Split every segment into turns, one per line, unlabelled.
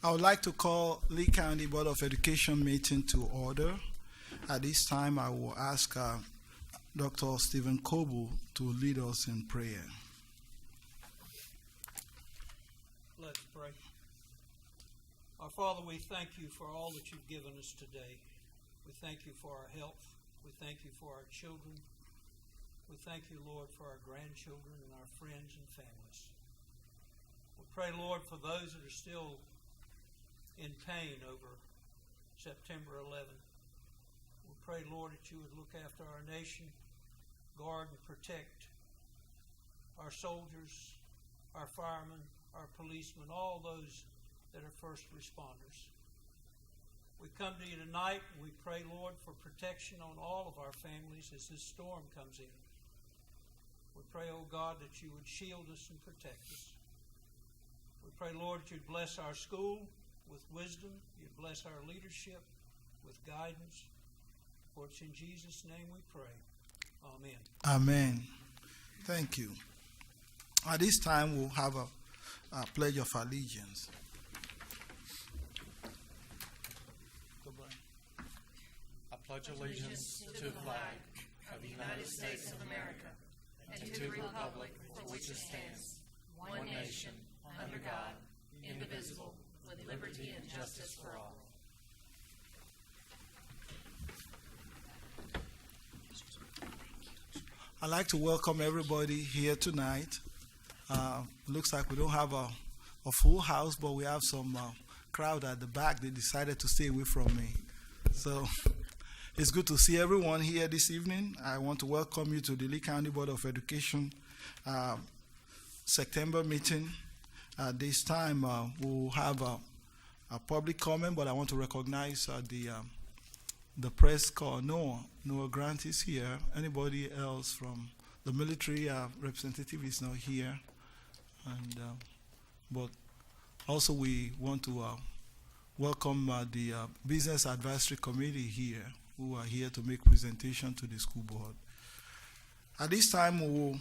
I would like to call Lee County Board of Education meeting to order. At this time, I will ask Dr. Stephen Kobu to lead us in prayer.
Let's pray. Our Father, we thank you for all that you've given us today. We thank you for our health. We thank you for our children. We thank you, Lord, for our grandchildren and our friends and families. We pray, Lord, for those that are still in pain over September 11th. We pray, Lord, that you would look after our nation, guard and protect our soldiers, our firemen, our policemen, all those that are first responders. We come to you tonight and we pray, Lord, for protection on all of our families as this storm comes in. We pray, oh God, that you would shield us and protect us. We pray, Lord, that you'd bless our school with wisdom. You'd bless our leadership with guidance. For it's in Jesus' name we pray. Amen.
Amen. Thank you. At this time, we'll have a pledge of allegiance.
I pledge allegiance to the flag of the United States of America and to the republic for which it stands, one nation, under God, indivisible, with liberty and justice for all.
I'd like to welcome everybody here tonight. Looks like we don't have a full house, but we have some crowd at the back. They decided to stay away from me. So it's good to see everyone here this evening. I want to welcome you to the Lee County Board of Education September meeting. At this time, we'll have a public comment, but I want to recognize the press corps. Noah Grant is here. Anybody else from the military representative is not here. And but also we want to welcome the Business Advisory Committee here, who are here to make presentation to the school board. At this time, we will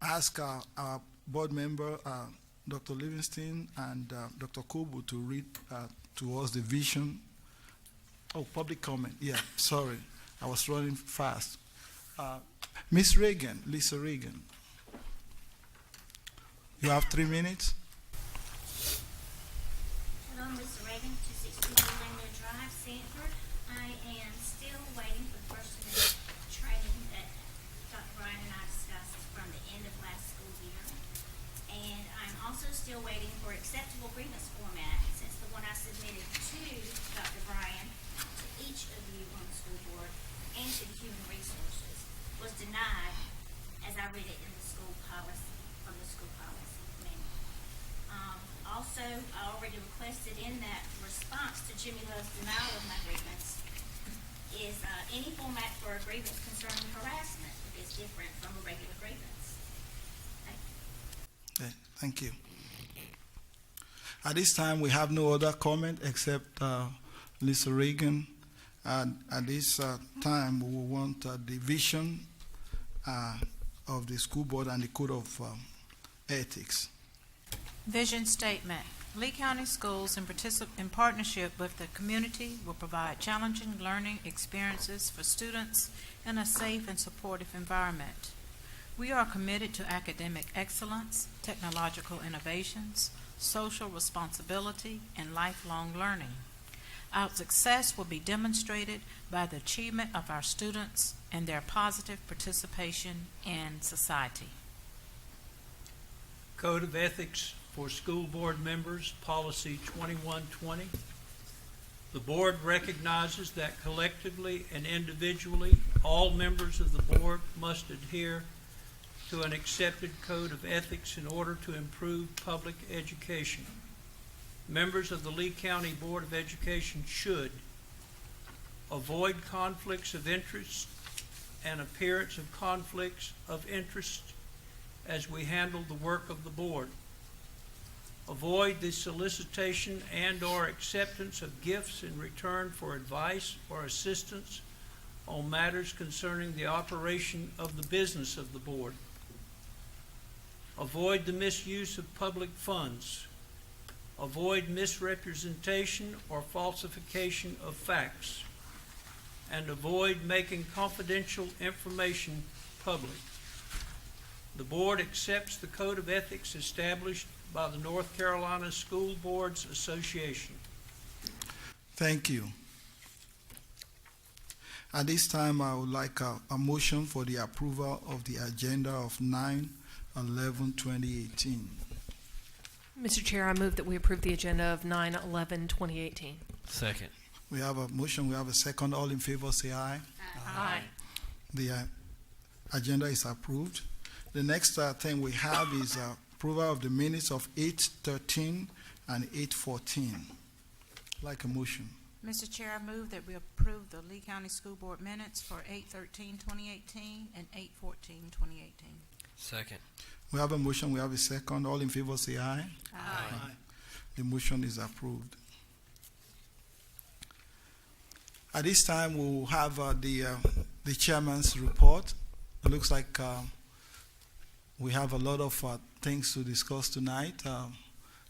ask our board member, Dr. Livingston and Dr. Kobu, to read to us the vision. Oh, public comment. Yeah, sorry. I was running fast. Miss Reagan, Lisa Reagan. You have 3 minutes.
Hello, Mr. Reagan, 261 Langdon Drive, Sanford. I am still waiting for the first semester training that Dr. Bryan and I discussed from the end of last school year. And I'm also still waiting for acceptable grievance format, since the one I submitted to Dr. Bryan, to each of you on the school board, and to the Human Resources, was denied as I read it in the school policy, from the school policy manual. Also, I already requested in that response to Jimmy Love's denial of my grievance is any format for a grievance concerning harassment is different from a regular grievance. Thank you.
Okay, thank you. At this time, we have no other comment except Lisa Reagan. At this time, we will want the vision of the school board and the code of ethics.
Vision statement. Lee County Schools, in partnership with the community, will provide challenging learning experiences for students in a safe and supportive environment. We are committed to academic excellence, technological innovations, social responsibility, and lifelong learning. Our success will be demonstrated by the achievement of our students and their positive participation in society.
Code of Ethics for School Board Members, Policy 2120. The board recognizes that collectively and individually, all members of the board must adhere to an accepted code of ethics in order to improve public education. Members of the Lee County Board of Education should avoid conflicts of interest and appearance of conflicts of interest as we handle the work of the board. Avoid the solicitation and/or acceptance of gifts in return for advice or assistance on matters concerning the operation of the business of the board. Avoid the misuse of public funds. avoid misrepresentation or falsification of facts, and avoid making confidential information public. The board accepts the code of ethics established by the North Carolina School Boards Association.
Thank you. At this time, I would like a motion for the approval of the agenda of 9/11/2018.
Mr. Chair, I move that we approve the agenda of 9/11/2018.
Second.
We have a motion, we have a second. All in favor say aye.
Aye.
The agenda is approved. The next thing we have is approval of the minutes of 8/13 and 8/14. Like a motion.
Mr. Chair, I move that we approve the Lee County School Board minutes for 8/13/2018 and 8/14/2018.
Second.
We have a motion, we have a second. All in favor say aye.
Aye.
The motion is approved. At this time, we'll have the chairman's report. It looks like we have a lot of things to discuss tonight.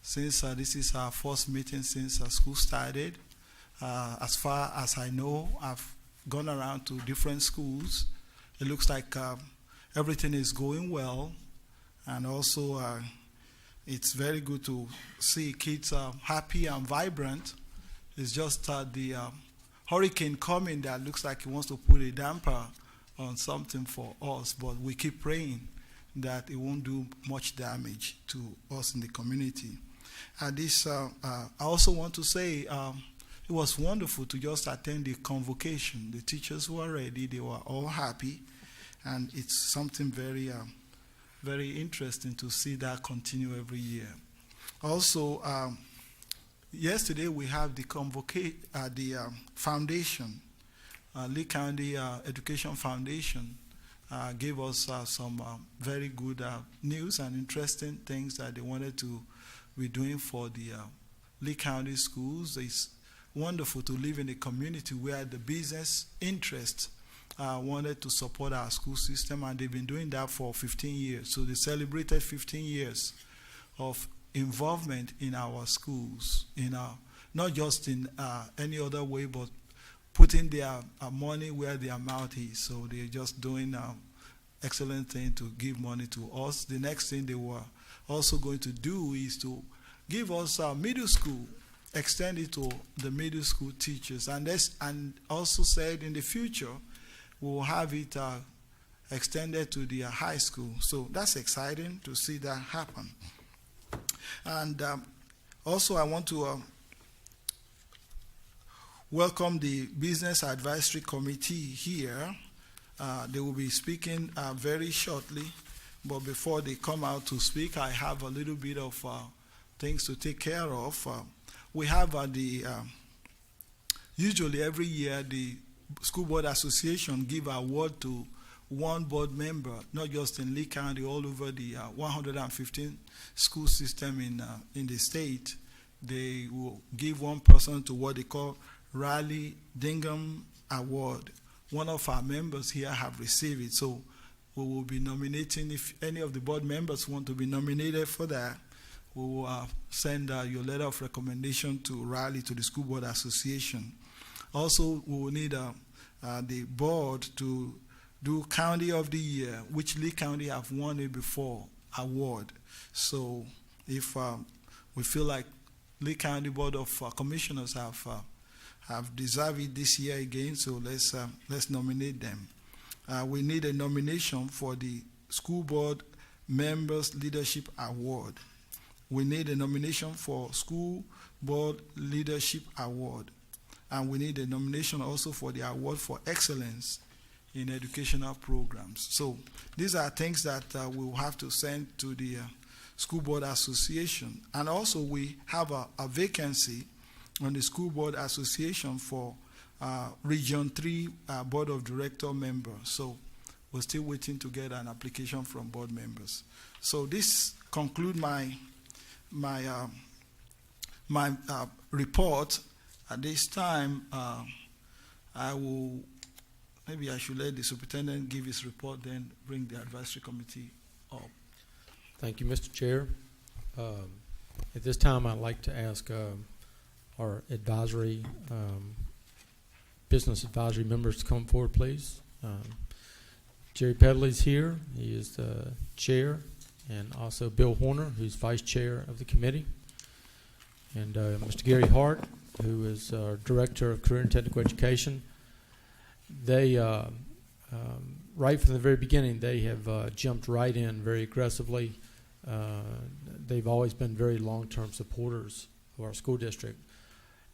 Since this is our first meeting since school started, as far as I know, I've gone around to different schools. It looks like everything is going well, and also it's very good to see kids happy and vibrant. It's just the hurricane coming that looks like it wants to put a damper on something for us, but we keep praying that it won't do much damage to us in the community. I also want to say it was wonderful to just attend the convocation. The teachers who are ready, they were all happy, and it's something very, very interesting to see that continue every year. Also, yesterday we have the foundation, Lee County Education Foundation, gave us some very good news and interesting things that they wanted to be doing for the Lee County schools. It's wonderful to live in a community where the business interest wanted to support our school system, and they've been doing that for 15 years. So they celebrated 15 years of involvement in our schools, not just in any other way, but putting their money where their mouth is. So they're just doing excellent thing to give money to us. The next thing they were also going to do is to give us middle school, extend it to the middle school teachers, and also said in the future we'll have it extended to the high school. So that's exciting to see that happen. And also I want to welcome the Business Advisory Committee here. They will be speaking very shortly, but before they come out to speak, I have a little bit of things to take care of. We have usually every year the School Board Association give award to one board member, not just in Lee County, all over the 115 school system in the state. They will give one person to what they call Raleigh Dingham Award. One of our members here have received it, so we will be nominating. If any of the board members want to be nominated for that, we will send your letter of recommendation to Raleigh, to the School Board Association. Also, we will need the board to do County of the Year, which Lee County have won it before, award. So if we feel like Lee County Board of Commissioners have deserved it this year again, so let's nominate them. We need a nomination for the School Board Members Leadership Award. We need a nomination for School Board Leadership Award. And we need a nomination also for the Award for Excellence in Educational Programs. So these are things that we will have to send to the School Board Association. And also we have a vacancy on the School Board Association for Region 3 Board of Director member. So we're still waiting to get an application from board members. So this concludes my report. At this time, maybe I should let the superintendent give his report, then bring the advisory committee up.
Thank you, Mr. Chair. At this time, I'd like to ask our advisory, business advisory members to come forward, please. Jerry Pedley's here. He is the chair, and also Bill Horner, who's vice chair of the committee, and Mr. Gary Hart, who is our director of career and technical education. They, right from the very beginning, they have jumped right in very aggressively. They've always been very long-term supporters of our school district,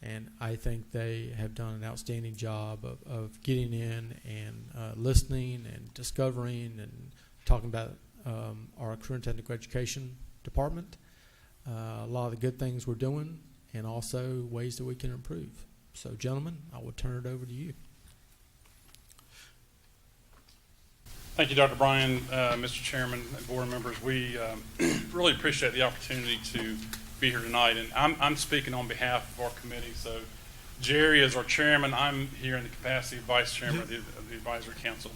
and I think they have done an outstanding job of getting in and listening and discovering and talking about our career and technical education department, a lot of the good things we're doing, and also ways that we can improve. So, gentlemen, I will turn it over to you.
Thank you, Dr. Bryan, Mr. Chairman, and board members. We really appreciate the opportunity to be here tonight, and I'm speaking on behalf of our committee. So Jerry is our chairman. I'm here in the capacity of vice chairman of the advisory council.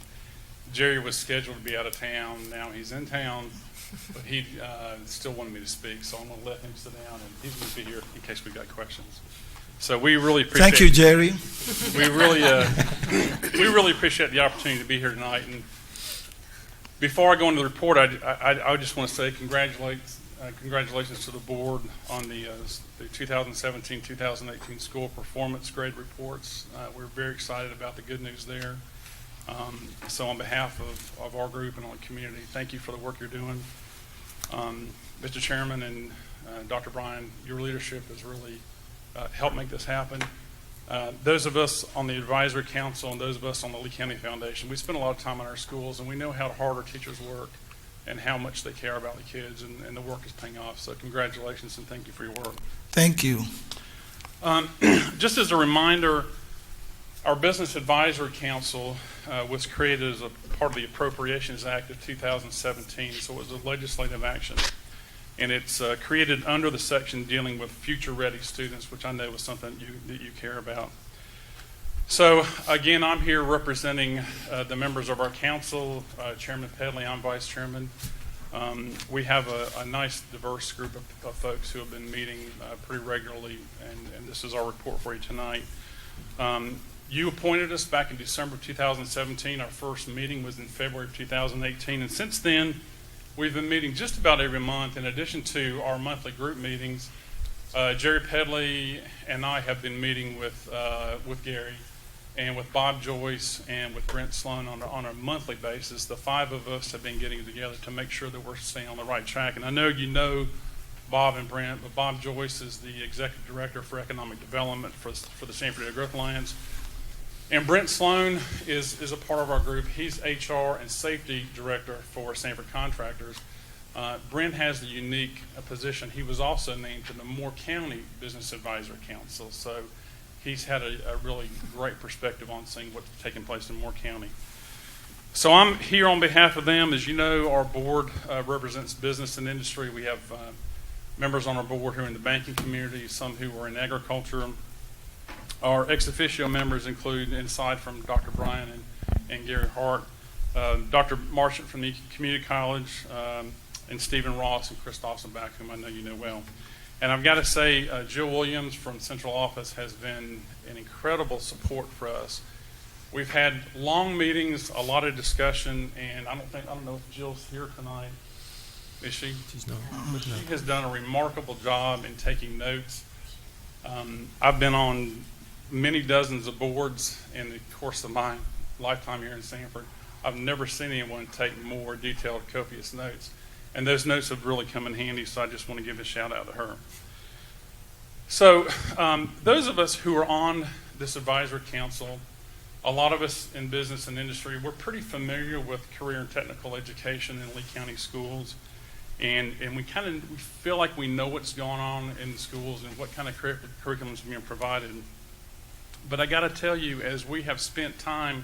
Jerry was scheduled to be out of town. Now he's in town, but he still wanted me to speak, so I'm going to let him sit down, and he's going to be here in case we got questions. So we really appreciate.
Thank you, Jerry.
We really appreciate the opportunity to be here tonight. And before I go into the report, I just want to say congratulations to the board on the 2017-2018 school performance grade reports. We're very excited about the good news there. So on behalf of our group and on the community, thank you for the work you're doing. Mr. Chairman and Dr. Bryan, your leadership has really helped make this happen. Those of us on the advisory council and those of us on the Lee County Foundation, we spend a lot of time in our schools, and we know how hard our teachers work and how much they care about the kids, and the work is paying off. So congratulations and thank you for your work.
Thank you.
Just as a reminder, our Business Advisory Council was created as a part of the Appropriations Act of 2017, so it was a legislative action. And it's created under the section dealing with future-ready students, which I know is something that you care about. So, again, I'm here representing the members of our council, Chairman Pedley, I'm vice chairman. We have a nice, diverse group of folks who have been meeting pretty regularly, and this is our report for you tonight. You appointed us back in December of 2017. Our first meeting was in February of 2018, and since then, we've been meeting just about every month. In addition to our monthly group meetings, Jerry Pedley and I have been meeting with Gary and with Bob Joyce and with Brent Sloan on a monthly basis. The five of us have been getting together to make sure that we're staying on the right track. And I know you know Bob and Brent, but Bob Joyce is the Executive Director for Economic Development for the Sanford Area Growth Alliance. And Brent Sloan is a part of our group. He's HR and Safety Director for Sanford Contractors. Brent has the unique position. He was also named to the Moore County Business Advisory Council. So he's had a really great perspective on seeing what's taking place in Moore County. So I'm here on behalf of them. As you know, our board represents business and industry. We have members on our board who are in the banking community, some who are in agriculture. Our ex officio members include, aside from Dr. Bryan and Gary Hart, Dr. Marchant from the community college, and Stephen Ross and Chris Dawsonback, whom I know you know well. And I've got to say, Jill Williams from Central Office has been an incredible support for us. We've had long meetings, a lot of discussion, and I don't know if Jill's here tonight. Is she?
She's not.
She has done a remarkable job in taking notes. I've been on many dozens of boards in the course of my lifetime here in Sanford. I've never seen anyone take more detailed, copious notes. And those notes have really come in handy, so I just want to give a shout out to her. So those of us who are on this advisory council, a lot of us in business and industry, we're pretty familiar with career and technical education in Lee County schools. And we feel like we know what's going on in the schools and what kind of curriculum is being provided. But I got to tell you, as we have spent time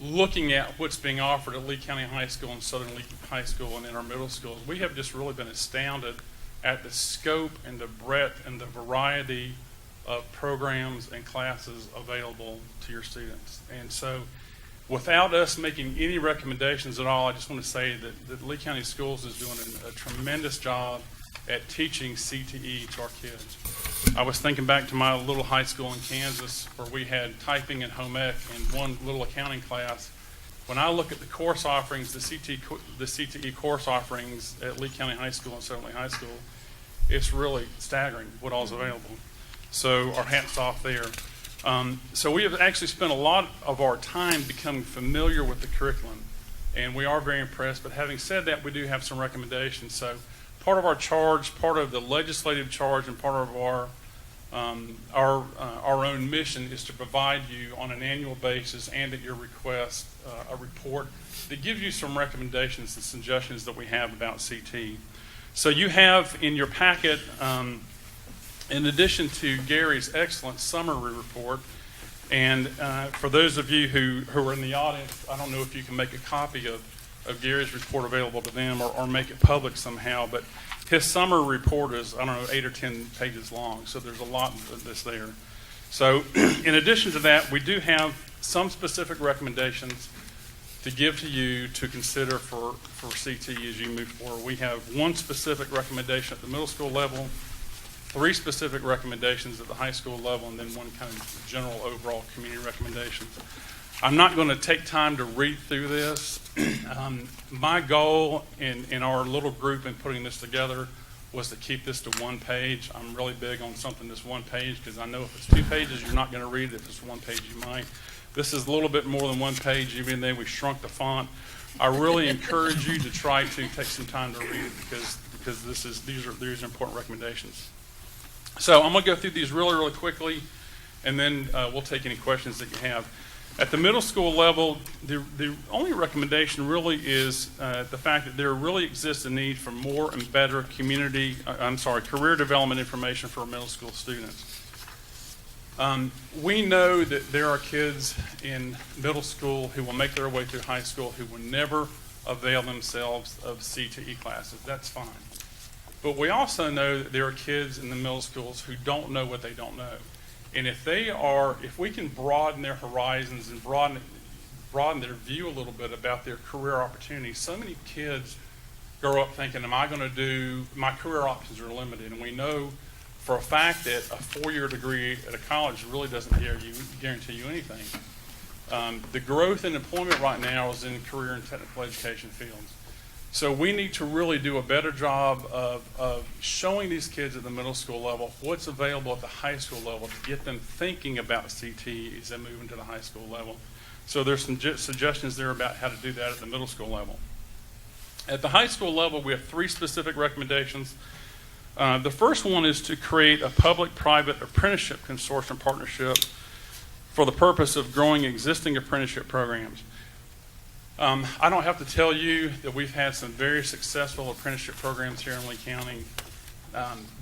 looking at what's being offered at Lee County High School and Southern Lee High School and in our middle schools, we have just really been astounded at the scope and the breadth and the variety of programs and classes available to your students. And so without us making any recommendations at all, I just want to say that Lee County Schools is doing a tremendous job at teaching CTE to our kids. I was thinking back to my little high school in Kansas where we had typing and home ec and one little accounting class. When I look at the course offerings, the CTE course offerings at Lee County High School and Southern Lee High School, it's really staggering what all is available. So our hats off there. So we have actually spent a lot of our time becoming familiar with the curriculum, and we are very impressed. But having said that, we do have some recommendations. So part of our charge, part of the legislative charge, and part of our own mission is to provide you on an annual basis and at your request a report that gives you some recommendations and suggestions that we have about CT. So you have in your packet, in addition to Gary's excellent summary report, and for those of you who are in the audience, I don't know if you can make a copy of Gary's report available to them or make it public somehow, but his summary report is, I don't know, 8 or 10 pages long, so there's a lot that's there. So in addition to that, we do have some specific recommendations to give to you to consider for CT as you move forward. We have one specific recommendation at the middle school level, 3 specific recommendations at the high school level, and then one kind of general overall community recommendation. I'm not going to take time to read through this. My goal in our little group in putting this together was to keep this to 1 page. I'm really big on something that's 1 page because I know if it's 2 pages, you're not going to read it. If it's 1 page, you might. This is a little bit more than 1 page, even though we shrunk the font. I really encourage you to try to take some time to read it because these are important recommendations. So I'm going to go through these really quickly, and then we'll take any questions that you have. At the middle school level, the only recommendation really is the fact that there really exists a need for more and better career development information for middle school students. We know that there are kids in middle school who will make their way through high school who will never avail themselves of CTE classes. That's fine. But we also know that there are kids in the middle schools who don't know what they don't know. And if we can broaden their horizons and broaden their view a little bit about their career opportunities, so many kids grow up thinking, my career options are limited. And we know for a fact that a 4-year degree at a college really doesn't guarantee you anything. The growth in employment right now is in career and technical education fields. So we need to really do a better job of showing these kids at the middle school level what's available at the high school level to get them thinking about CT as they move into the high school level. So there's some suggestions there about how to do that at the middle school level. At the high school level, we have 3 specific recommendations. The first one is to create a public-private apprenticeship consortium partnership for the purpose of growing existing apprenticeship programs. I don't have to tell you that we've had some very successful apprenticeship programs here in Lee County.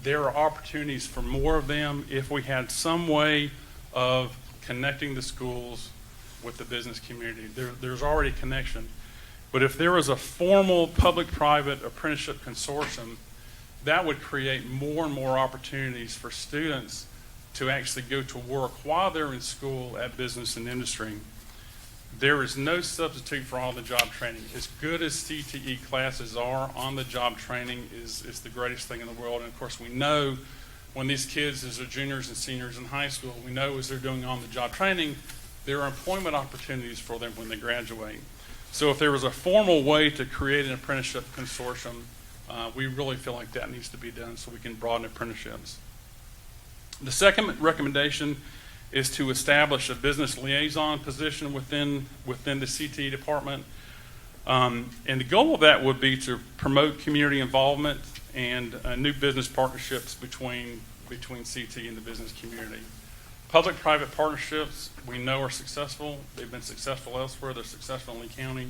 There are opportunities for more of them if we had some way of connecting the schools with the business community. There's already a connection. But if there was a formal public-private apprenticeship consortium, that would create more and more opportunities for students to actually go to work while they're in school at business and industry. There is no substitute for on-the-job training. As good as CTE classes are, on-the-job training is the greatest thing in the world. And of course, we know when these kids, as they're juniors and seniors in high school, we know as they're doing on-the-job training, there are employment opportunities for them when they graduate. So if there was a formal way to create an apprenticeship consortium, we really feel like that needs to be done so we can broaden apprenticeships. The second recommendation is to establish a business liaison position within the CTE department. And the goal of that would be to promote community involvement and new business partnerships between CT and the business community. Public-private partnerships we know are successful. They've been successful elsewhere. They're successful in Lee County.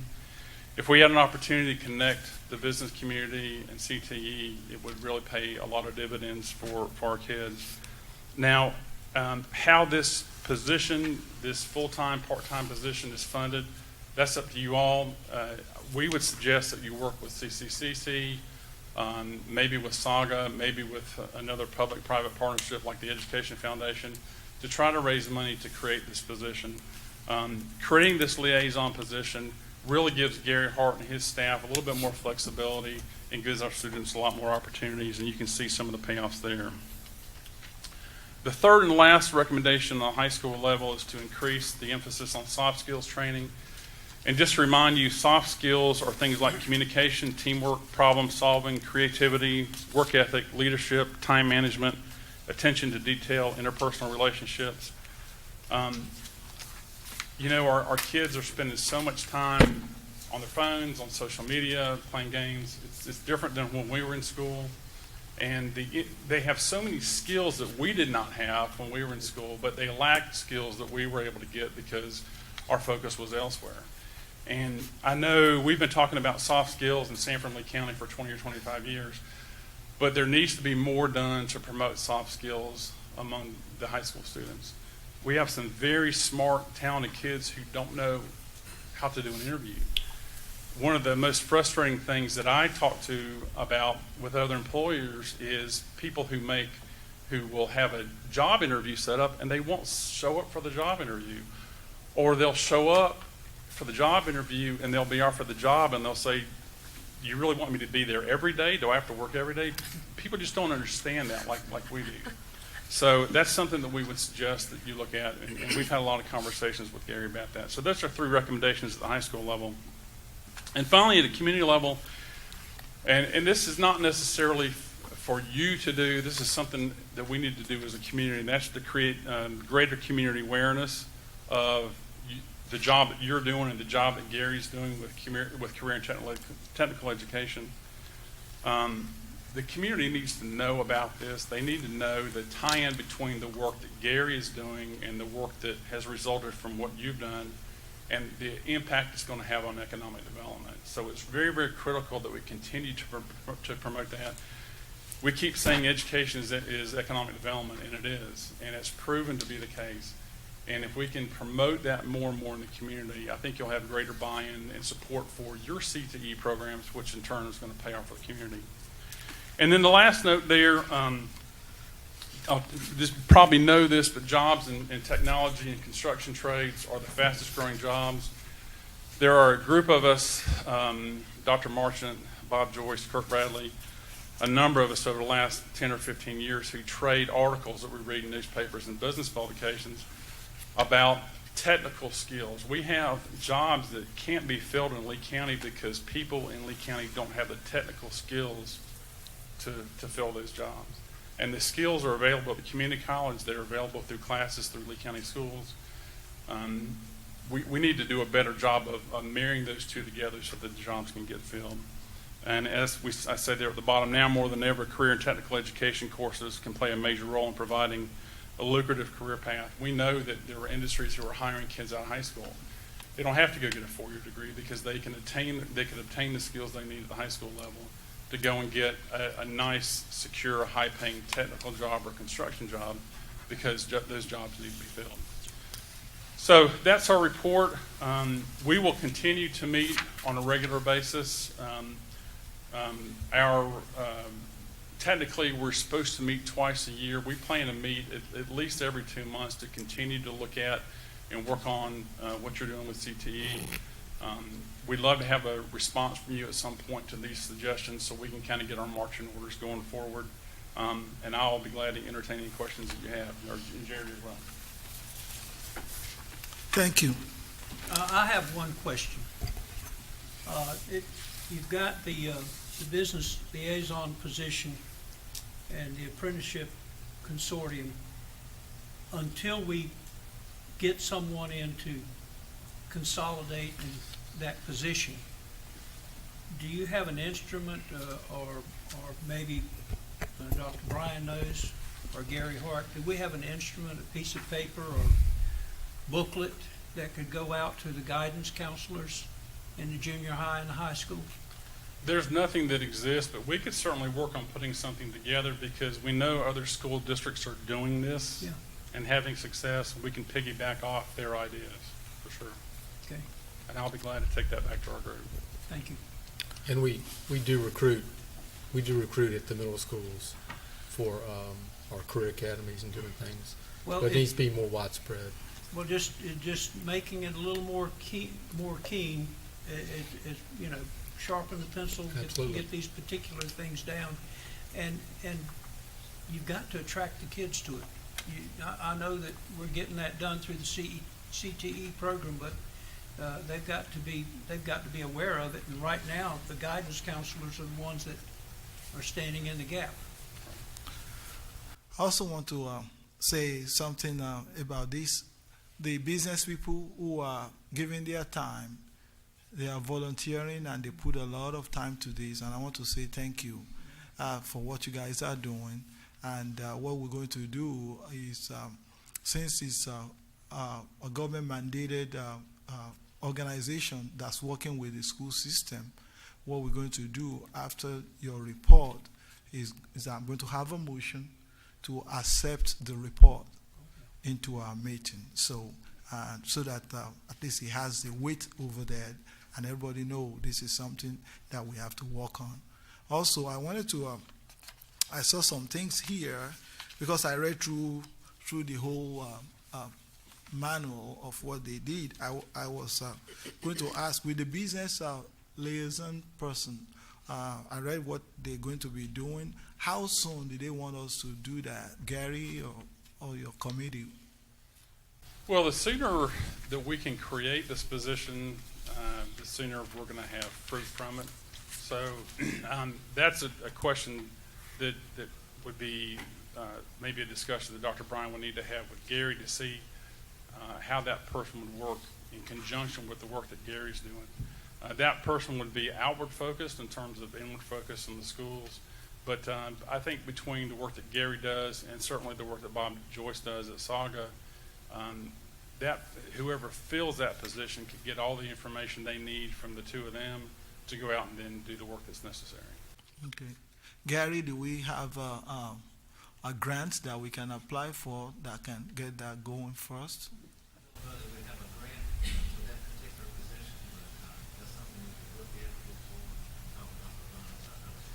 If we had an opportunity to connect the business community and CTE, it would really pay a lot of dividends for our kids. Now, how this position, this full-time, part-time position is funded, that's up to you all. We would suggest that you work with CCCC, maybe with SAGA, maybe with another public-private partnership like the Education Foundation to try to raise money to create this position. Creating this liaison position really gives Gary Hart and his staff a little bit more flexibility and gives our students a lot more opportunities, and you can see some of the payoffs there. The third and last recommendation on the high school level is to increase the emphasis on soft skills training. And just to remind you, soft skills are things like communication, teamwork, problem solving, creativity, work ethic, leadership, time management, attention to detail, interpersonal relationships. You know, our kids are spending so much time on their phones, on social media, playing games. It's different than when we were in school. And they have so many skills that we did not have when we were in school, but they lacked skills that we were able to get because our focus was elsewhere. And I know we've been talking about soft skills in Sanford and Lee County for 20 or 25 years, but there needs to be more done to promote soft skills among the high school students. We have some very smart, talented kids who don't know how to do an interview. One of the most frustrating things that I talk to about with other employers is people who will have a job interview set up and they won't show up for the job interview. Or they'll show up for the job interview and they'll be offered the job and they'll say, you really want me to be there every day? Do I have to work every day? People just don't understand that like we do. So that's something that we would suggest that you look at, and we've had a lot of conversations with Gary about that. So those are 3 recommendations at the high school level. And finally, at a community level, and this is not necessarily for you to do, this is something that we need to do as a community, and that's to create greater community awareness of the job that you're doing and the job that Gary's doing with career and technical education. The community needs to know about this. They need to know the tie-in between the work that Gary is doing and the work that has resulted from what you've done and the impact it's going to have on economic development. So it's very, very critical that we continue to promote that. We keep saying education is economic development, and it is, and it's proven to be the case. And if we can promote that more and more in the community, I think you'll have greater buy-in and support for your C2E programs, which in turn is going to pay off for the community. And then the last note there, I'll just probably know this, but jobs in technology and construction trades are the fastest growing jobs. There are a group of us, Dr. Marchant, Bob Joyce, Kirk Bradley, a number of us over the last 10 or 15 years who trade articles that we read in newspapers and business publications about technical skills. We have jobs that can't be filled in Lee County because people in Lee County don't have the technical skills to fill those jobs. And the skills are available at the community college. They're available through classes through Lee County schools. We need to do a better job of marrying those two together so that the jobs can get filled. And as I said there at the bottom, now more than ever, career and technical education courses can play a major role in providing a lucrative career path. We know that there are industries who are hiring kids out of high school. They don't have to go get a 4-year degree because they can obtain the skills they need at the high school level to go and get a nice, secure, high-paying technical job or construction job because those jobs need to be filled. So that's our report. We will continue to meet on a regular basis. Technically, we're supposed to meet twice a year. We plan to meet at least every 2 months to continue to look at and work on what you're doing with CTE. We'd love to have a response from you at some point to these suggestions so we can kind of get our marching orders going forward. And I'll be glad to entertain any questions that you have, or Jerry as well.
Thank you.
I have one question. You've got the business liaison position and the apprenticeship consortium. Until we get someone in to consolidate in that position, do you have an instrument, or maybe Dr. Bryan knows, or Gary Hart, do we have an instrument, a piece of paper or booklet that could go out to the guidance counselors in the junior high and the high school?
There's nothing that exists, but we could certainly work on putting something together because we know other school districts are doing this and having success. We can piggyback off their ideas, for sure.
Okay,
And I'll be glad to take that back to our group.
thank you.
And we do recruit at the middle schools for our career academies and doing things.
Well,
But it needs to be more widespread.
well, just making it a little more keen you know, sharpen the pencil,
Absolutely.
get these particular things down. And you've got to attract the kids to it. I know that we're getting that done through the CTE program, but they've got to be aware of it. And right now, the guidance counselors are the ones that are standing in the gap.
I also want to say something about this. The business people who are giving their time, they are volunteering and they put a lot of time to this. And I want to say thank you for what you guys are doing. And what we're going to do is, since it's a government-mandated organization that's working with the school system, what we're going to do after your report is I'm going to have a motion to accept the report into our meeting, so that at least it has the weight over there, and everybody know this is something that we have to work on. Also, I wanted to. I saw some things here because I read through the whole manual of what they did. I was going to ask, with the business liaison person, I read what they're going to be doing. How soon do they want us to do that, Gary or your committee?
Well, the sooner that we can create this position, the sooner we're going to have fruit from it. So that's a question that would be maybe a discussion that Dr. Bryan would need to have with Gary to see how that person would work in conjunction with the work that Gary's doing. That person would be outward focused in terms of inward focus in the schools. But I think between the work that Gary does and certainly the work that Bob Joyce does at Saga, that whoever fills that position could get all the information they need from the two of them to go out and then do the work that's necessary.
Okay. Gary, do we have a grant that we can apply for that can get that going first?
Whether we have a grant for that particular position, but that's something we could look at before and talk about the funds. I know it's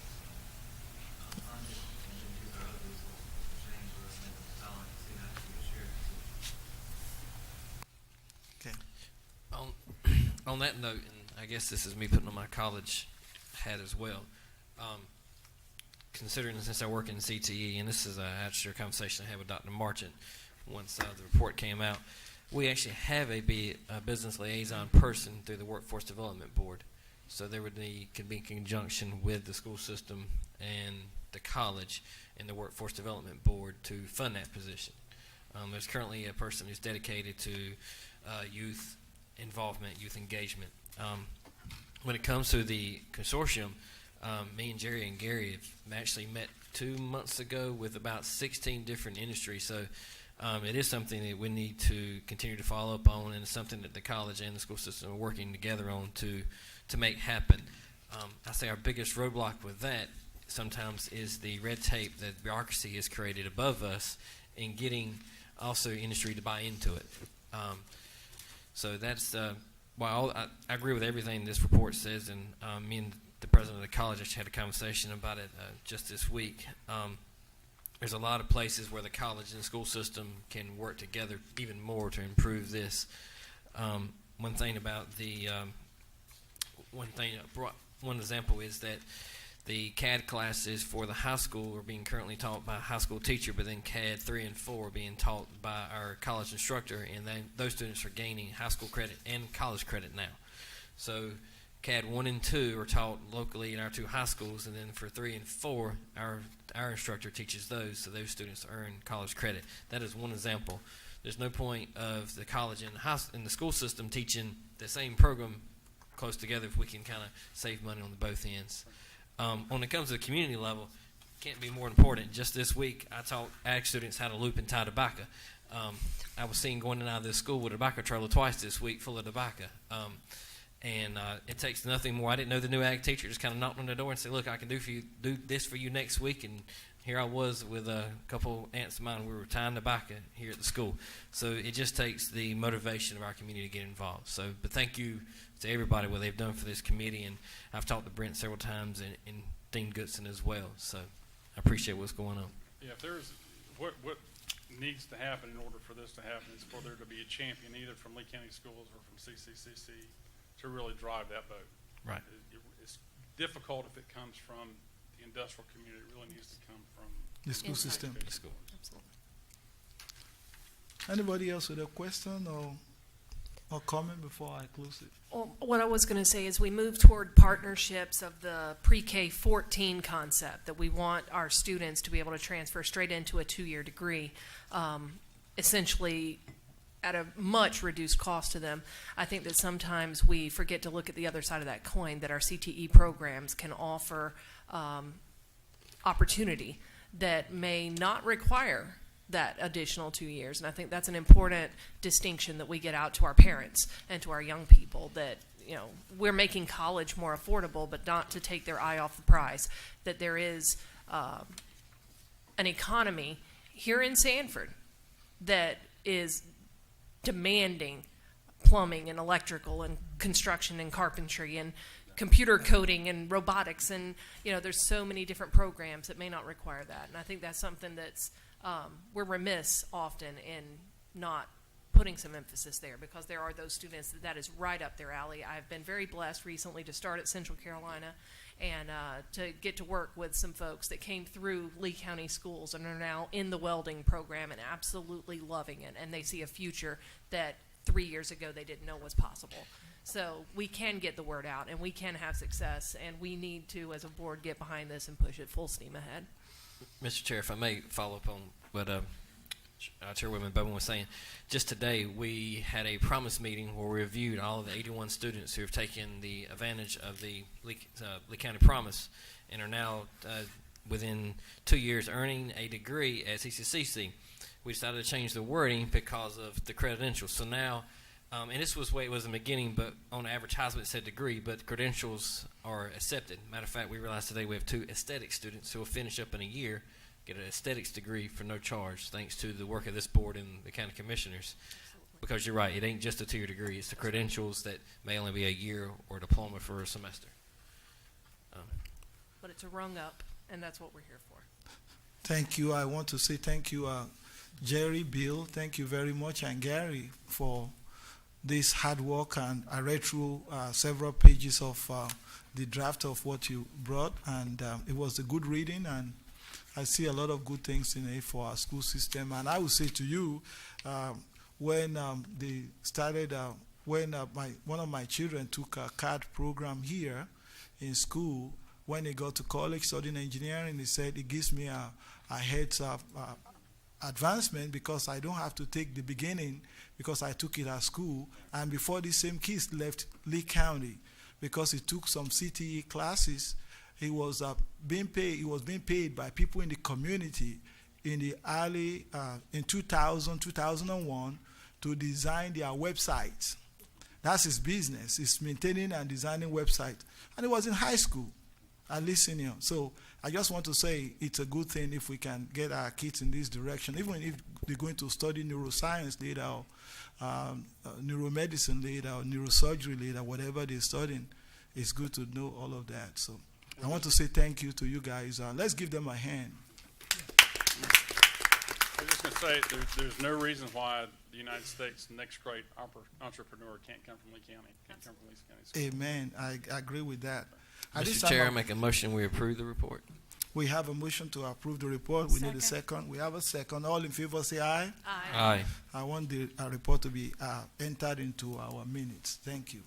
funded, and then use our other resources to change or make it solid and see how to be a shared decision.
Okay.
On that note, and I guess this is me putting on my college hat as well, considering since I work in CTE, and this is actually a conversation I had with Dr. Marchant once the report came out, we actually have a business liaison person through the Workforce Development Board. So there could be in conjunction with the school system and the college and the Workforce Development Board to fund that position. There's currently a person who's dedicated to youth involvement, youth engagement. When it comes to the consortium, me and Jerry and Gary have actually met 2 months ago with about 16 different industries. So it is something that we need to continue to follow up on, and it's something that the college and the school system are working together on to make happen. I say our biggest roadblock with that sometimes is the red tape that bureaucracy has created above us in getting also industry to buy into it. So that's while I agree with everything this report says, and me and the president of the college actually had a conversation about it just this week. There's a lot of places where the college and the school system can work together even more to improve this. One thing about the one example is that the CAD classes for the high school are being currently taught by a high school teacher, but then CAD 3 and 4 are being taught by our college instructor, and those students are gaining high school credit and college credit now. So CAD 1 and 2 are taught locally in our two high schools, and then for 3 and 4, our instructor teaches those, so those students earn college credit. That is one example. There's no point of the college and the school system teaching the same program close together if we can kind of save money on both ends. When it comes to the community level, can't be more important. Just this week, I taught ag students how to loop and tie tobacco. I was seen going in and out of this school with a tobacco trailer twice this week full of tobacco. And it takes nothing more. I didn't know the new ag teacher, just kind of knocked on the door and said, look, I can do this for you next week. And here I was with a couple aunts of mine. We were tying tobacco here at the school. So it just takes the motivation of our community to get involved. So, but thank you to everybody what they've done for this committee. And I've talked to Brent several times and Dean Goodson as well. So I appreciate what's going on.
Yeah, if there's what needs to happen in order for this to happen is for there to be a champion either from Lee County Schools or from CCCC to really drive that vote.
Right.
It's difficult if it comes from the industrial community. It really needs to come from
The school system.
The school.
Absolutely.
Anybody else with a question or comment before I close it?
Well, what I was going to say is we move toward partnerships of the pre-K 14 concept, that we want our students to be able to transfer straight into a 2-year degree, essentially at a much reduced cost to them. I think that sometimes we forget to look at the other side of that coin, that our CTE programs can offer opportunity that may not require that additional 2 years. And I think that's an important distinction that we get out to our parents and to our young people, that, you know, we're making college more affordable, but not to take their eye off the prize, that there is an economy here in Sanford that is demanding plumbing and electrical and construction and carpentry and computer coding and robotics, and, you know, there's so many different programs that may not require that. And I think that's something that's we're remiss often in not putting some emphasis there, because there are those students that is right up their alley. I've been very blessed recently to start at Central Carolina and to get to work with some folks that came through Lee County schools and are now in the welding program and absolutely loving it, and they see a future that 3 years ago they didn't know was possible. So we can get the word out, and we can have success, and we need to, as a board, get behind this and push it full steam ahead.
Mr. Chair, if I may follow up on what Chairwoman Bowman was saying, just today we had a promise meeting where we reviewed all of the 81 students who have taken the advantage of the Lee County Promise and are now within 2 years earning a degree at CCCC. We decided to change the wording because of the credentials. So now, and this was the way it was in the beginning, but on the advertisement it said degree, but credentials are accepted. Matter of fact, we realized today we have 2 aesthetics students who will finish up in a year, get an aesthetics degree for no charge, thanks to the work of this board and the county commissioners. Because you're right, it ain't just a 2-year degree, it's the credentials that may only be a year or diploma for a semester.
But it's a rung up, and that's what we're here for.
Thank you. I want to say thank you, Jerry, Bill, thank you very much, and Gary, for this hard work. And I read through several pages of the draft of what you brought, and it was a good reading, and I see a lot of good things in it for our school system. And I would say to you, when they started, when one of my children took a CAD program here in school, when he got to college studying engineering, he said it gives me a heads up advancement, because I don't have to take the beginning, because I took it at school. And before the same kids left Lee County, because he took some CTE classes, he was being paid. He was being paid by people in the community in the early in 2001 to design their websites. That's his business. He's maintaining and designing websites, and he was in high school, at least senior. So I just want to say it's a good thing if we can get our kids in this direction, even if they're going to study neuroscience later, or neuromedicine later, or neurosurgery later, whatever they're studying. It's good to know all of that. So I want to say thank you to you guys. Let's give them a hand.
I was just going to say, there's no reason why the United States' next great entrepreneur can't come from Lee County, can't come from Lee County School.
Amen. I agree with that. At this
Mr.
time,
Chair, I make a motion we approve the report.
we have a motion to approve the report. We need a second. We have a second. All in favor say aye.
Aye.
I want the report to be entered into our minutes. Thank you.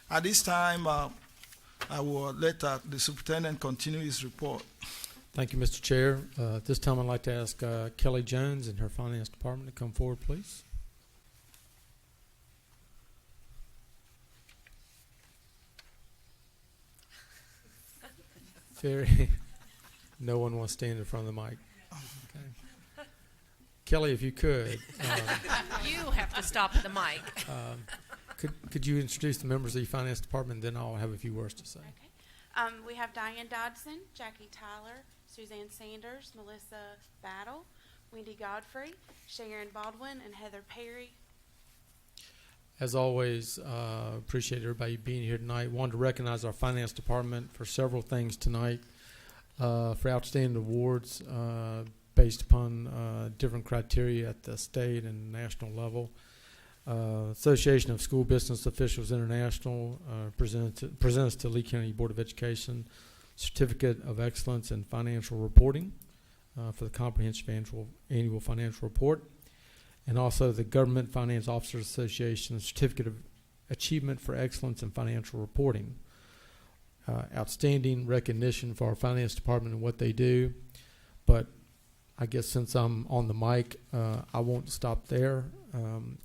At this time, I will let the superintendent continue his report.
Thank you, Mr. Chair. At this time, I'd like to ask Kelly Jones and her finance department to come forward, please. No one wants to stand in front of the mic. Okay. Kelly, if you could.
You have to stop at the mic.
Could you introduce the members of the finance department, then I'll have a few words to say.
Okay. We have Diane Dodson, Jackie Tyler, Suzanne Sanders, Melissa Battle, Wendy Godfrey, Sharon Baldwin, and Heather Perry.
As always, appreciate everybody being here tonight. Wanted to recognize our finance department for several things tonight, for outstanding awards based upon different criteria at the state and national level. Association of School Business Officials International presents to Lee County Board of Education Certificate of Excellence in Financial Reporting for the Comprehensive Annual Financial Report, and also the Government Finance Officers Association Certificate of Achievement for Excellence in Financial Reporting. Outstanding recognition for our finance department and what they do, but I guess since I'm on the mic, I won't stop there.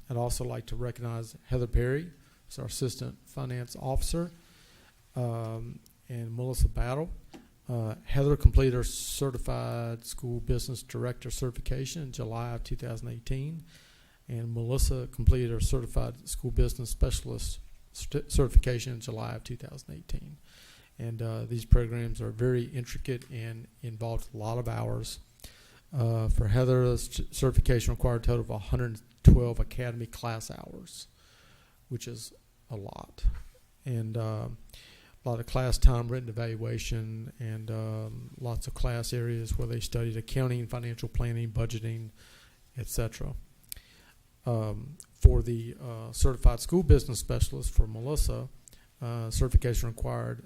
I'd also like to recognize Heather Perry, who's our Assistant Finance Officer, and Melissa Battle. Heather completed her Certified School Business Director certification in July of 2018, and Melissa completed her Certified School Business Specialist certification in July of 2018. And these programs are very intricate and involve a lot of hours. For Heather, the certification required a total of 112 academy class hours, which is a lot. And a lot of class time, written evaluation, and lots of class areas where they studied accounting, financial planning, budgeting, etc. For the Certified School Business Specialist for Melissa, certification required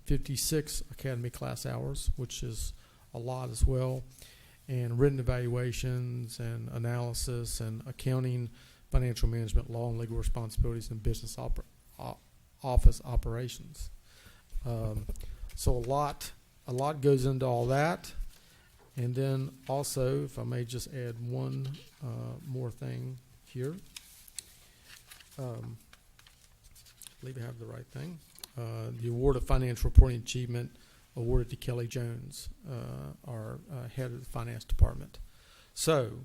56 academy class hours, which is a lot as well, and written evaluations and analysis and accounting, financial management, law and legal responsibilities, and business office operations. So a lot goes into all that. And then also, if I may just add one more thing here. I believe I have the right thing. The Award of Financial Reporting Achievement awarded to Kelly Jones, our head of the finance department. So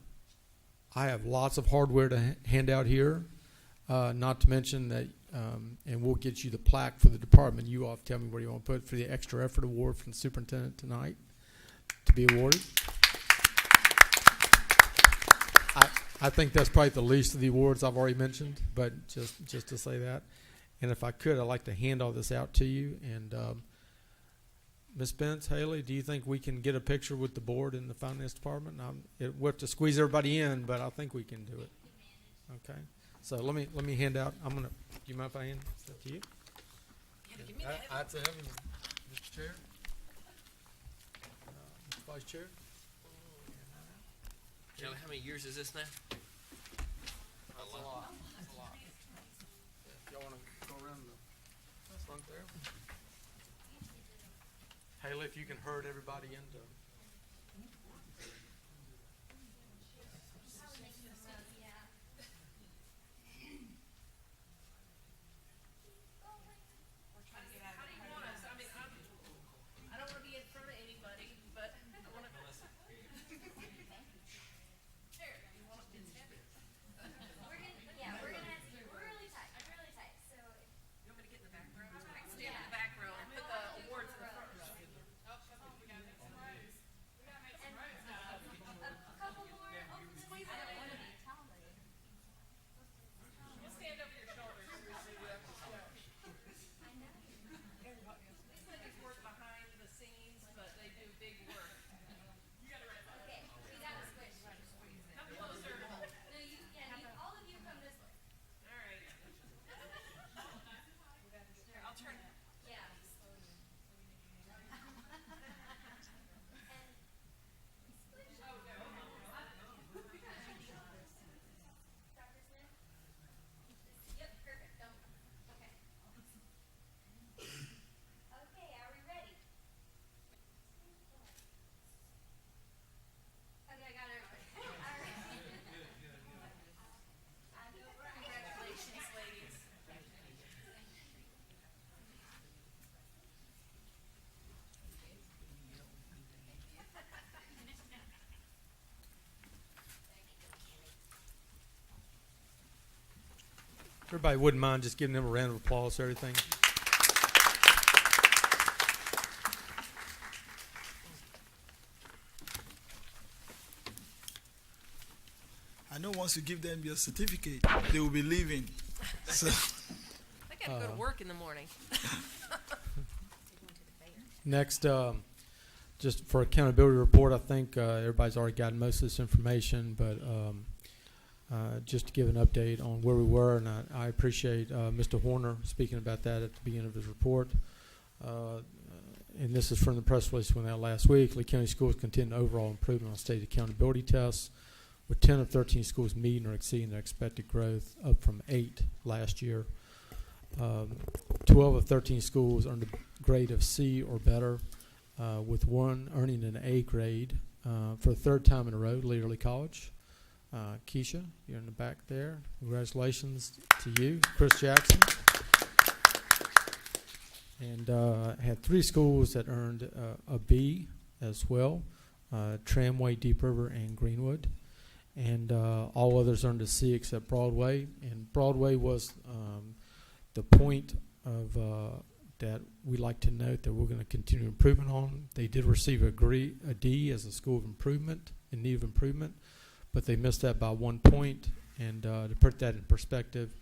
I have lots of hardware to hand out here, not to mention that, and we'll get you the plaque for the department. You all have to tell me where you want to put it for the extra effort award from the superintendent tonight to be awarded. I think that's probably the least of the awards I've already mentioned, but just to say that. And if I could, I'd like to hand all this out to you. And Ms. Spence, Haley, do you think we can get a picture with the board in the finance department? We have to squeeze everybody in, but I think we can do it. Okay. So let me hand out. Do you mind if I hand that to you? That's it, Mr. Chair. Mr. Vice Chair.
Kelly, how many years is this now?
That's a lot. That's a lot. If y'all want to go around the front there. Haley, if you can herd everybody into. Everybody wouldn't mind just giving them a round of applause for everything.
I know once you give them your certificate, they will be leaving. So
I got to go to work in the morning.
Next, just for accountability report, I think everybody's already gotten most of this information, but just to give an update on where we were, and I appreciate Mr. Horner speaking about that at the beginning of his report. And this is from the press release went out last week. Lee County Schools continue overall improvement on state accountability tests, with 10 of 13 schools meeting or exceeding their expected growth, up from 8 last year. 12 of 13 schools earned a grade of C or better, with one earning an A grade for the third time in a row, Lee Early College. Keisha, you're in the back there. Congratulations to you. Chris Jackson. And had 3 schools that earned a B as well, Tramway, Deep River, and Greenwood. And all others earned a C except Broadway. And Broadway was the point of that we like to note that we're going to continue improvement on. They did receive a D as a school of improvement, in need of improvement, but they missed that by 1 point. And to put that in perspective,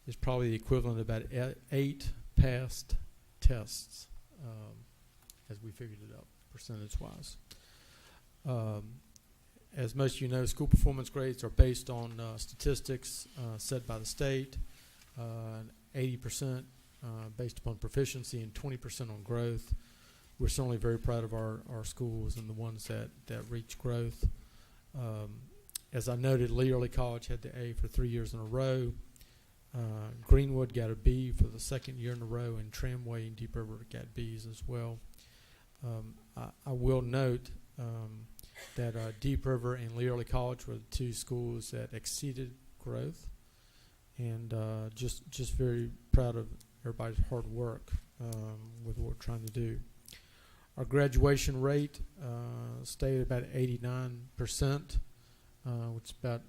is probably the equivalent of about 8 passed tests, as we figured it out percentage-wise. As most of you know, school performance grades are based on statistics set by the state, 80% based upon proficiency and 20% on growth. We're certainly very proud of our schools and the ones that reach growth. As I noted, Lee Early College had the A for 3 years in a row. Greenwood got a B for the second year in a row, and Tramway and Deep River got Bs as well. I will note that Deep River and Lee Early College were the 2 schools that exceeded growth, and just very proud of everybody's hard work with what we're trying to do. Our graduation rate stayed about 89%, which is about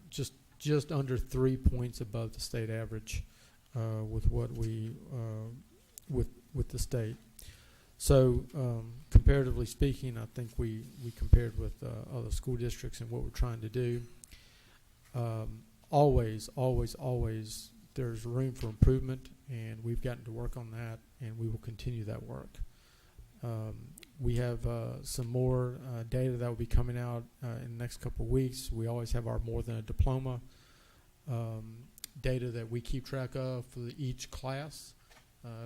just under 3 points above the state average with what we with the state. So comparatively speaking, I think we compared with other school districts and what we're trying to do. Always, there's room for improvement, and we've gotten to work on that, and we will continue that work. We have some more data that will be coming out in the next couple of weeks. We always have our more than a diploma data that we keep track of for each class.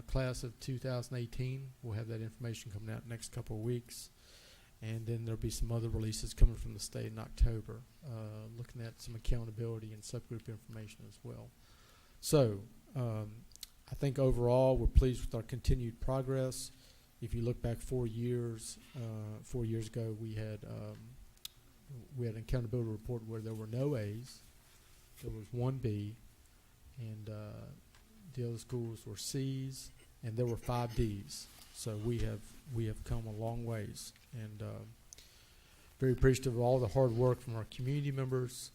Class of 2018, we'll have that information coming out next couple of weeks. And then there'll be some other releases coming from the state in October, looking at some accountability and subgroup information as well. So I think overall we're pleased with our continued progress. If you look back 4 years, 4 years ago we had an accountability report where there were no A's, there was 1 B, and the other schools were C's, and there were 5 D's. So we have come a long ways, and very appreciative of all the hard work from our community members,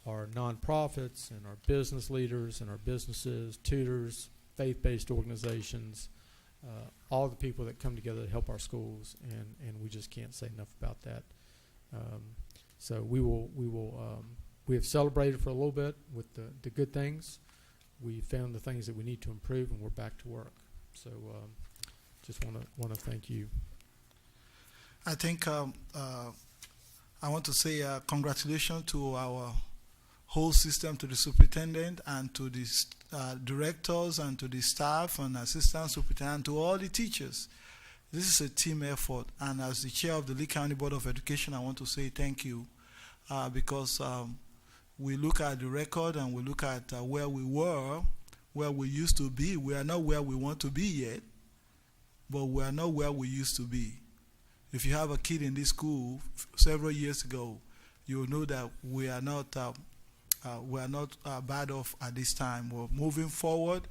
our nonprofits, and our business leaders, and our businesses, tutors, faith-based organizations, all the people that come together to help our schools, and we just can't say enough about that. So we have celebrated for a little bit with the good things. We found the things that we need to improve, and we're back to work. So just want to thank you.
I think I want to say congratulations to our whole system, to the superintendent and to the directors and to the staff and assistant superintendent, to all the teachers. This is a team effort, and as the chair of the Lee County Board of Education, I want to say thank you because we look at the record and we look at where we were, where we used to be. We are not where we want to be yet, but we are not where we used to be. If you have a kid in this school several years ago, you will know that we are not bad off at this time. We're moving forward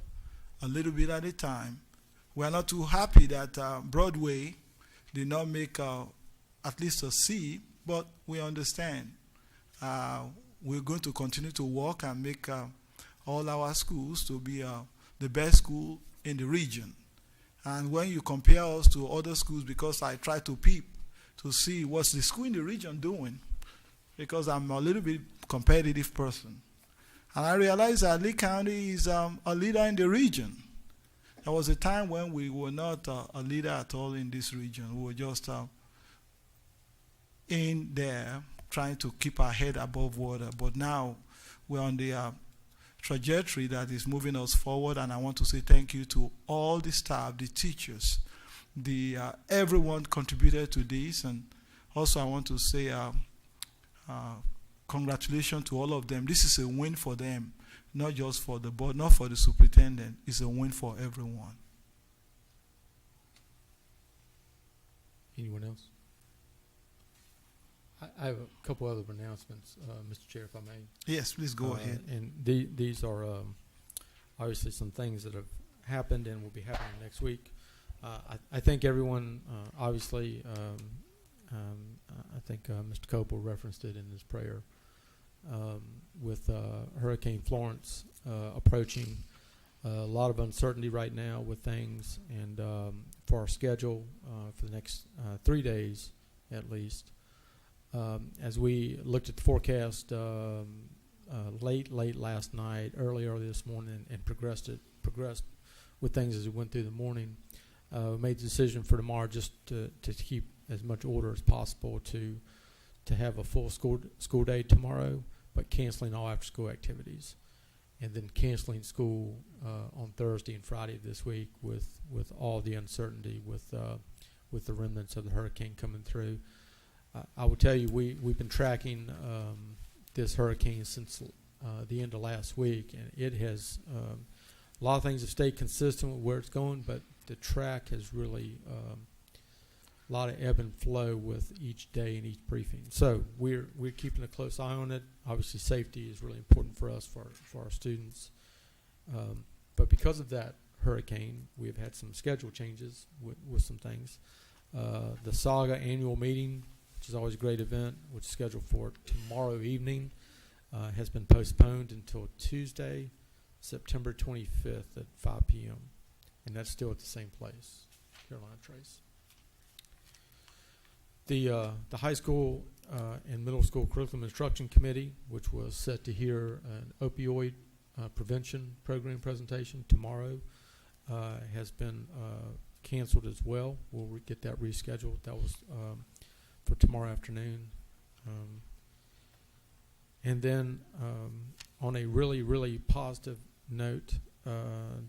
a little bit at a time. We are not too happy that Broadway did not make at least a C, but we understand. We're going to continue to work and make all our schools to be the best school in the region. And when you compare us to other schools, because I try to peep to see what's the school in the region doing, because I'm a little bit competitive person. And I realized that Lee County is a leader in the region. There was a time when we were not a leader at all in this region. We were just in there trying to keep our head above water. But now we're on the trajectory that is moving us forward, and I want to say thank you to all the staff, the teachers, everyone contributed to this, and also I want to say congratulations to all of them. This is a win for them, not just for the board, not for the superintendent. It's a win for everyone.
Anyone else? I have a couple other announcements, Mr. Chair, if I may.
Yes, please go ahead.
And these are obviously some things that have happened and will be happening next week. I think everyone, obviously, I think Mr. Coble referenced it in his prayer, with Hurricane Florence approaching. A lot of uncertainty right now with things, and for our schedule for the next 3 days at least. As we looked at the forecast late last night, early this morning, and progressed with things as we went through the morning, we made the decision for tomorrow just to keep as much order as possible to have a full school day tomorrow, but canceling all after school activities, and then canceling school on Thursday and Friday of this week with all the uncertainty with the remnants of the hurricane coming through. I will tell you, we've been tracking this hurricane since the end of last week, and it has a lot of things have stayed consistent with where it's going, but the track has really a lot of ebb and flow with each day and each briefing. So we're keeping a close eye on it. Obviously, safety is really important for us, for our students. But because of that hurricane, we have had some schedule changes with some things. The Saga annual meeting, which is always a great event, which is scheduled for tomorrow evening, has been postponed until Tuesday, September 25th at 5 p.m. And that's still at the same place, Carolina Trace. The high school and middle school curriculum instruction committee, which was set to hear an opioid prevention program presentation tomorrow, has been canceled as well. We'll get that rescheduled. That was for tomorrow afternoon. And then on a really, really positive note,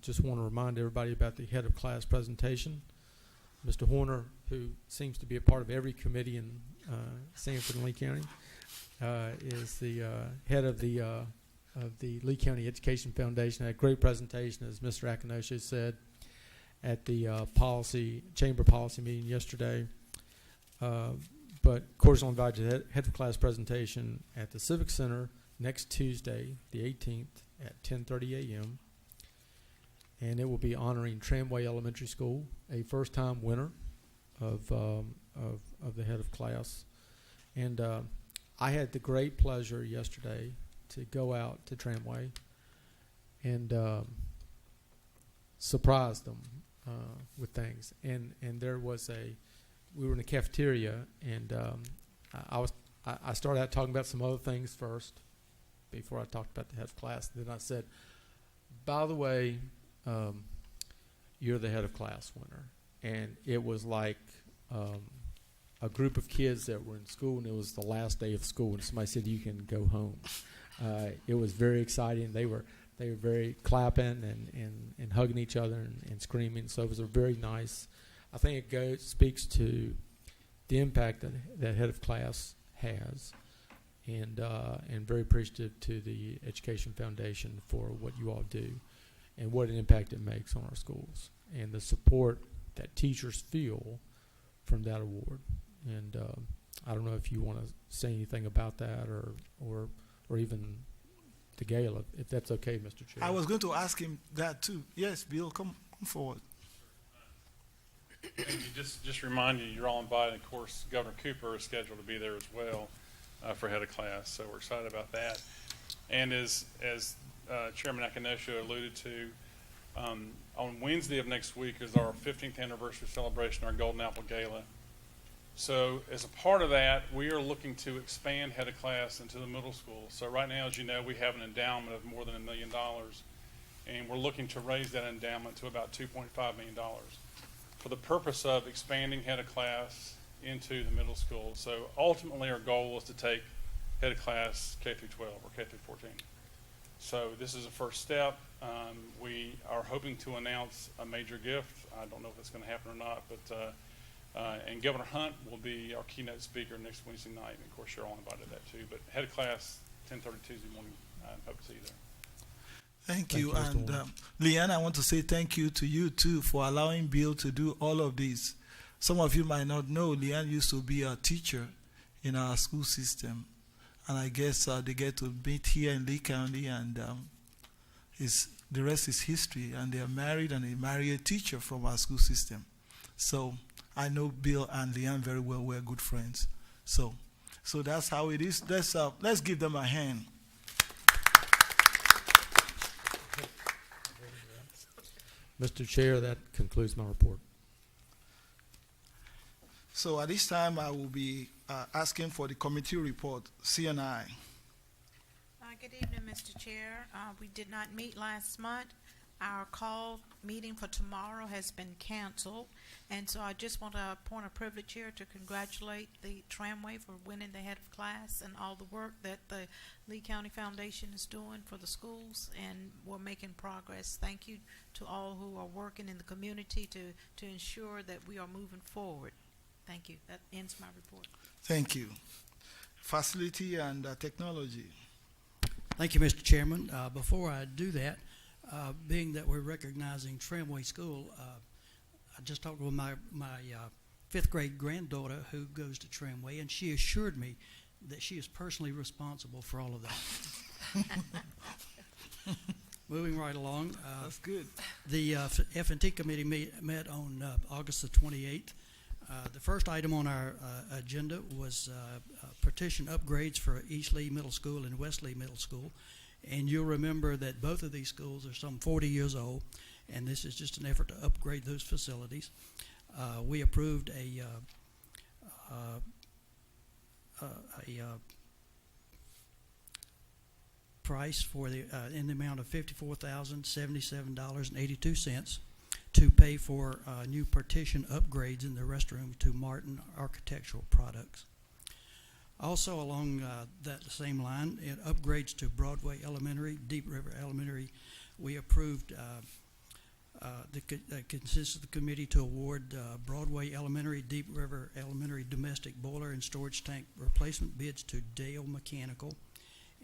just want to remind everybody about the head of class presentation. Mr. Horner, who seems to be a part of every committee in Sanford and Lee County, is the head of the Lee County Education Foundation. Had a great presentation, as Mr. Akinosha said, at the chamber policy meeting yesterday. But of course, I'll invite you to the head of class presentation at the Civic Center next Tuesday, the 18th, at 10:30 a.m. And it will be honoring Tramway Elementary School, a first-time winner of the head of class. And I had the great pleasure yesterday to go out to Tramway and surprise them with things. And there was we were in the cafeteria, and I started out talking about some other things first before I talked about the head of class. Then I said, by the way, you're the head of class winner. And it was like a group of kids that were in school, and it was the last day of school, and somebody said, you can go home. It was very exciting. They were very clapping and hugging each other and screaming. So it was a very nice. I think it speaks to the impact that head of class has, and very appreciative to the Education Foundation for what you all do and what an impact it makes on our schools and the support that teachers feel from that award. And I don't know if you want to say anything about that or even the gala, if that's okay, Mr. Chair.
I was going to ask him that too. Yes, Bill, come forward.
Just remind you, you're all invited. Of course, Governor Cooper is scheduled to be there as well for head of class, so we're excited about that. And as Chairman Akinosha alluded to, on Wednesday of next week is our 15th anniversary celebration, our Golden Apple Gala. So as a part of that, we are looking to expand head of class into the middle school. So right now, as you know, we have an endowment of more than $1 million, and we're looking to raise that endowment to about $2.5 million. For the purpose of expanding head of class into the middle school. So ultimately, our goal is to take head of class K through 12 or K through 14. So this is a first step. We are hoping to announce a major gift. I don't know if it's going to happen or not, but and Governor Hunt will be our keynote speaker next Wednesday night. And of course, you're all invited to that too. But head of class, 10:30 Tuesday morning. I hope to see you there.
Thank you.
Mr.
And
Warner.
Leanne, I want to say thank you to you too for allowing Bill to do all of this. Some of you might not know, Leanne used to be a teacher in our school system. And I guess they get to meet here in Lee County, and the rest is history. And they are married, and they marry a teacher from our school system. So I know Bill and Leanne very well. We're good friends. So that's how it is. Let's give them a hand.
Mr. Chair, that concludes my report.
So at this time, I will be asking for the committee report, C&I.
Good evening, Mr. Chair. We did not meet last month. Our call meeting for tomorrow has been canceled, and so I just want to point a privilege here to congratulate the Tramway for winning the head of class and all the work that the Lee County Foundation is doing for the schools, and we're making progress. Thank you to all who are working in the community to ensure that we are moving forward. Thank you. That ends my report.
Thank you. Facility and technology.
Thank you, Mr. Chairman. Before I do that, being that we're recognizing Tramway School, I just talked with my fifth grade granddaughter who goes to Tramway, and she assured me that she is personally responsible for all of that. Moving right along.
That's good.
The F&T committee met on August the 28th. The first item on our agenda was partition upgrades for East Lee Middle School and West Lee Middle School. And you'll remember that both of these schools are some 40 years old, and this is just an effort to upgrade those facilities. We approved a price for the in the amount of $54,077.82 to pay for new partition upgrades in the restroom to Martin Architectural Products. Also along that same line, in upgrades to Broadway Elementary, Deep River Elementary, we approved the consists of the committee to award Broadway Elementary, Deep River Elementary domestic boiler and storage tank replacement bids to Dale Mechanical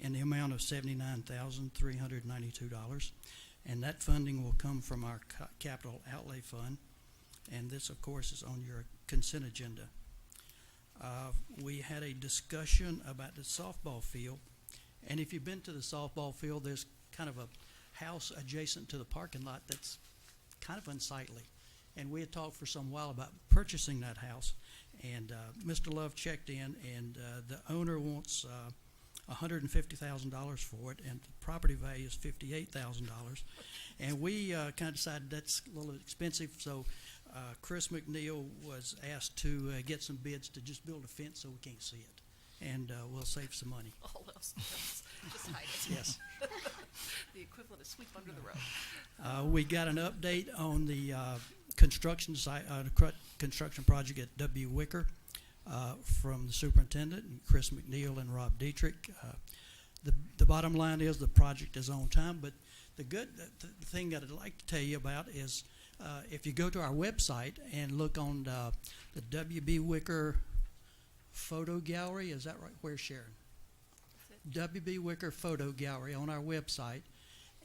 in the amount of $79,392. And that funding will come from our capital outlay fund. And this, of course, is on your consent agenda. We had a discussion about the softball field. And if you've been to the softball field, there's kind of a house adjacent to the parking lot that's kind of unsightly. And we had talked for some while about purchasing that house. And Mr. Love checked in, and the owner wants $150,000 for it, and the property value is $58,000. And we kind of decided that's a little expensive, so Chris McNeil was asked to get some bids to just build a fence so we can't see it, and we'll save some money.
All else, just hide it.
Yes.
The equivalent of sweep under the rug.
We got an update on the construction site, construction project at W. Wicker from the superintendent, and Chris McNeil and Rob Dietrich. The bottom line is the project is on time, but the thing that I'd like to tell you about is if you go to our website and look on the W.B. Wicker photo gallery, is that right? Where's Sharon? W.B. Wicker photo gallery on our website,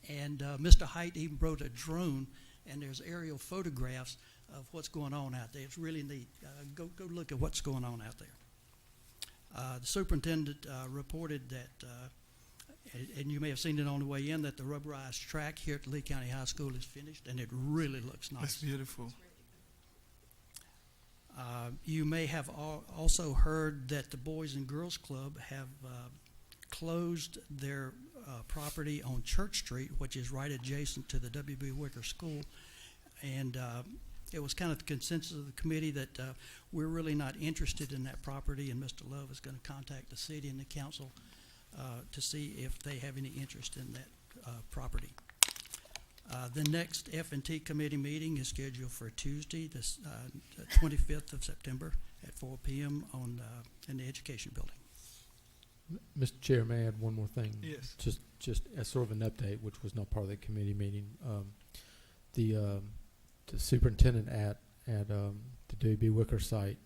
and Mr. Height even brought a drone, and there's aerial photographs of what's going on out there. It's really neat. Go look at what's going on out there. The superintendent reported that, and you may have seen it on the way in, that the rubberized track here at Lee County High School is finished, and it really looks nice.
That's beautiful.
You may have also heard that the Boys and Girls Club have closed their property on Church Street, which is right adjacent to the W.B. Wicker School, and it was kind of the consensus of the committee that we're really not interested in that property, and Mr. Love is going to contact the city and the council to see if they have any interest in that property. The next F&T committee meeting is scheduled for Tuesday, the 25th of September at 4 p.m. In the education building.
Mr. Chair, may I add one more thing?
Yes.
Just as sort of an update, which was not part of the committee meeting. The superintendent at the W.B. Wicker site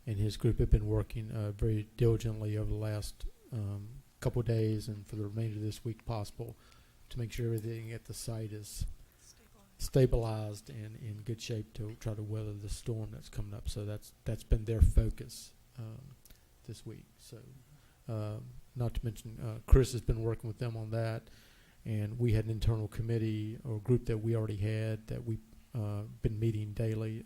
and his group have been working very diligently over the last couple of days and for the remainder of this week possible to make sure everything at the site is stabilized and in good shape to try to weather the storm that's coming up. So that's been their focus this week. So not to mention Chris has been working with them on that, and we had an internal committee or group that we already had that we've been meeting daily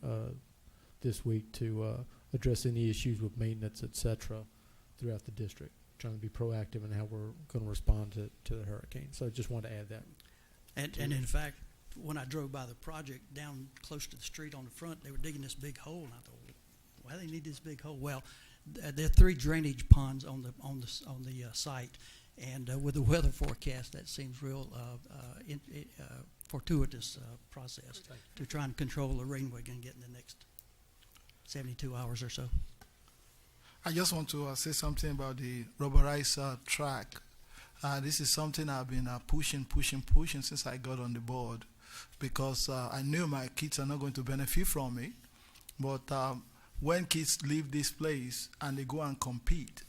this week to address any issues with maintenance, etc., throughout the district, trying to be proactive in how we're going to respond to the hurricane. So I just wanted to add that.
And in fact, when I drove by the project down close to the street on the front, they were digging this big hole, and I thought, why do they need this big hole? Well, there are 3 drainage ponds on the site, and with the weather forecast, that seems real fortuitous process to try and control the rain we're going to get in the next 72 hours or so.
I just want to say something about the rubberized track. This is something I've been pushing since I got on the board, because I knew my kids are not going to benefit from it. But when kids leave this place and they go and compete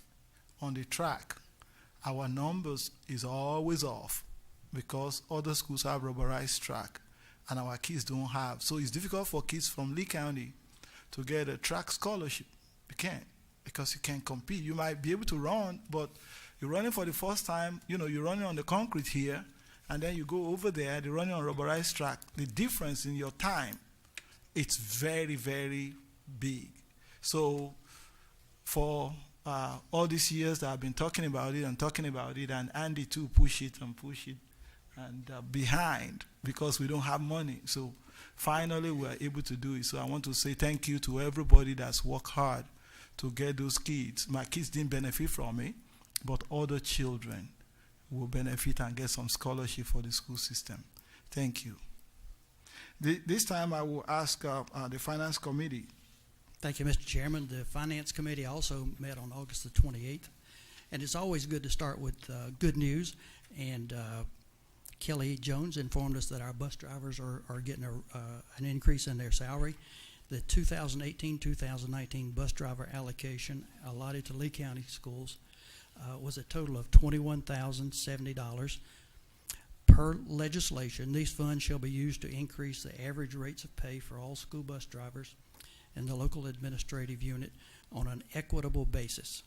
on the track, our numbers is always off because other schools have rubberized track and our kids don't have. So it's difficult for kids from Lee County to get a track scholarship. You can't, because you can't compete. You might be able to run, but you're running for the first time, you're running on the concrete here, and then you go over there, you're running on rubberized track. The difference in your time, it's very, very big. So for all these years that I've been talking about it, and Andy too push it, and behind, because we don't have money. So finally we are able to do it. So I want to say thank you to everybody that's worked hard to get those kids. My kids didn't benefit from it, but other children will benefit and get some scholarship for the school system. Thank you. This time I will ask the Finance Committee.
Thank you, Mr. Chairman. The Finance Committee also met on August the 28th, and it's always good to start with good news. And Kelly Jones informed us that our bus drivers are getting an increase in their salary. The 2018-2019 bus driver allocation allotted to Lee County schools was a total of $21,070. Per legislation, these funds shall be used to increase the average rates of pay for all school bus drivers in the local administrative unit on an equitable basis.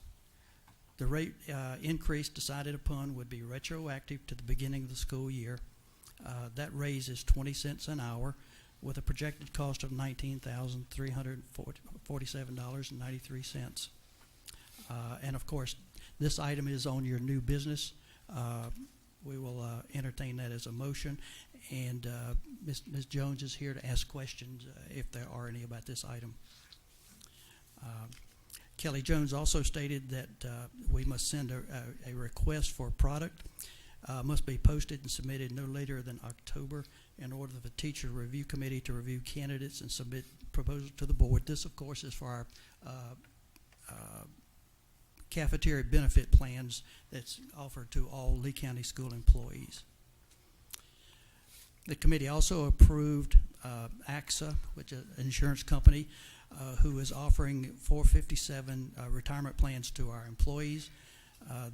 The rate increase decided upon would be retroactive to the beginning of the school year. That raise is 20 cents an hour with a projected cost of $19,347.93. And of course, this item is on your new business. We will entertain that as a motion. And Ms. Jones is here to ask questions if there are any about this item. Kelly Jones also stated that we must send a request for a product. Must be posted and submitted no later than October in order for the teacher review committee to review candidates and submit proposals to the board. This, of course, is for our cafeteria benefit plans that's offered to all Lee County school employees. The committee also approved AXA, which is an insurance company, who is offering 457 retirement plans to our employees.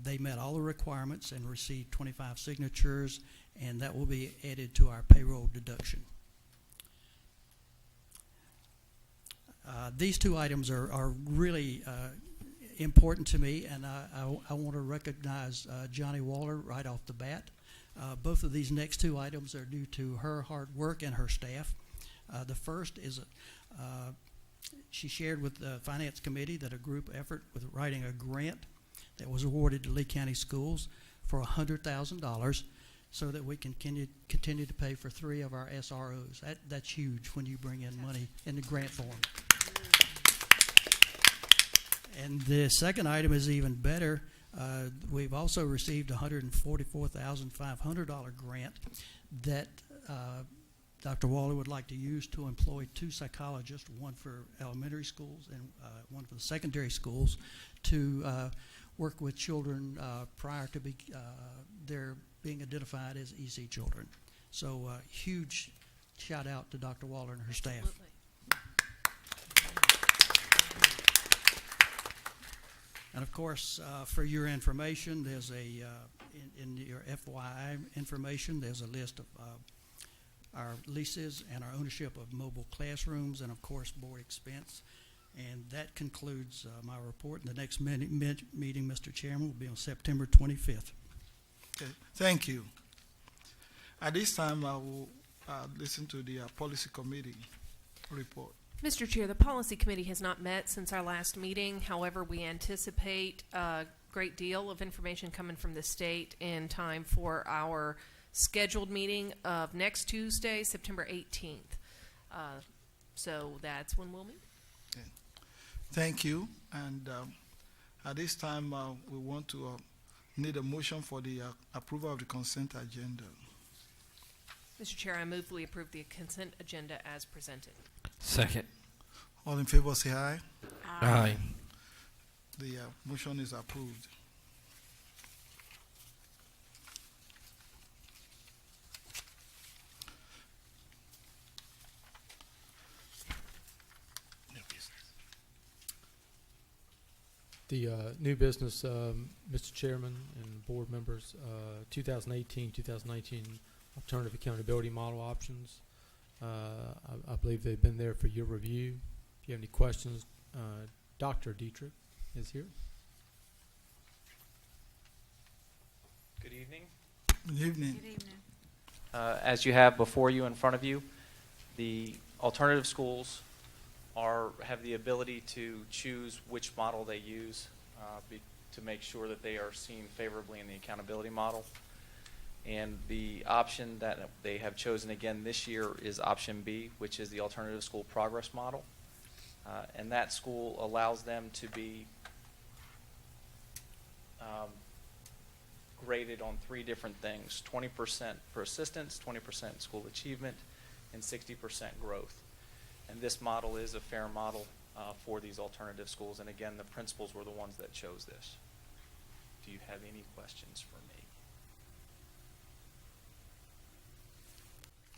They met all the requirements and received 25 signatures, and that will be added to our payroll deduction. These two items are really important to me, and I want to recognize Johnny Waller right off the bat. Both of these next two items are due to her hard work and her staff. The first is she shared with the Finance Committee that a group effort with writing a grant that was awarded to Lee County Schools for $100,000 so that we can continue to pay for 3 of our SROs. That's huge when you bring in money in the grant form. And the second item is even better. We've also received a $144,500 grant that Dr. Waller would like to use to employ 2 psychologists, one for elementary schools and one for the secondary schools, to work with children prior to their being identified as EC children. So huge shout out to Dr. Waller and her staff.
Absolutely.
And of course, for your information, there's in your FYI information, there's a list of our leases and our ownership of mobile classrooms and of course board expense. And that concludes my report. And the next meeting, Mr. Chairman, will be on September 25th.
Okay, thank you. At this time, I will listen to the Policy Committee report.
Mr. Chair, the Policy Committee has not met since our last meeting. However, we anticipate a great deal of information coming from the state in time for our scheduled meeting of next Tuesday, September 18th. So that's when we'll meet.
Okay. Thank you. And at this time, we want to need a motion for the approval of the consent agenda.
Mr. Chair, I move we approve the consent agenda as presented.
Second.
All in favor, say aye.
Aye.
The motion is approved.
The new business, Mr. Chairman and board members, 2018-2019 alternative accountability model options. I believe they've been there for your review. If you have any questions, Dr. Dietrich is here.
Good evening.
Good evening.
Good evening.
As you have before you in front of you, the alternative schools have the ability to choose which model they use to make sure that they are seen favorably in the accountability model. And the option that they have chosen again this year is option B, which is the alternative school progress model. And that school allows them to be graded on 3 different things: 20% persistence, 20% school achievement, and 60% growth. And this model is a fair model for these alternative schools. And again, the principals were the ones that chose this. Do you have any questions for me?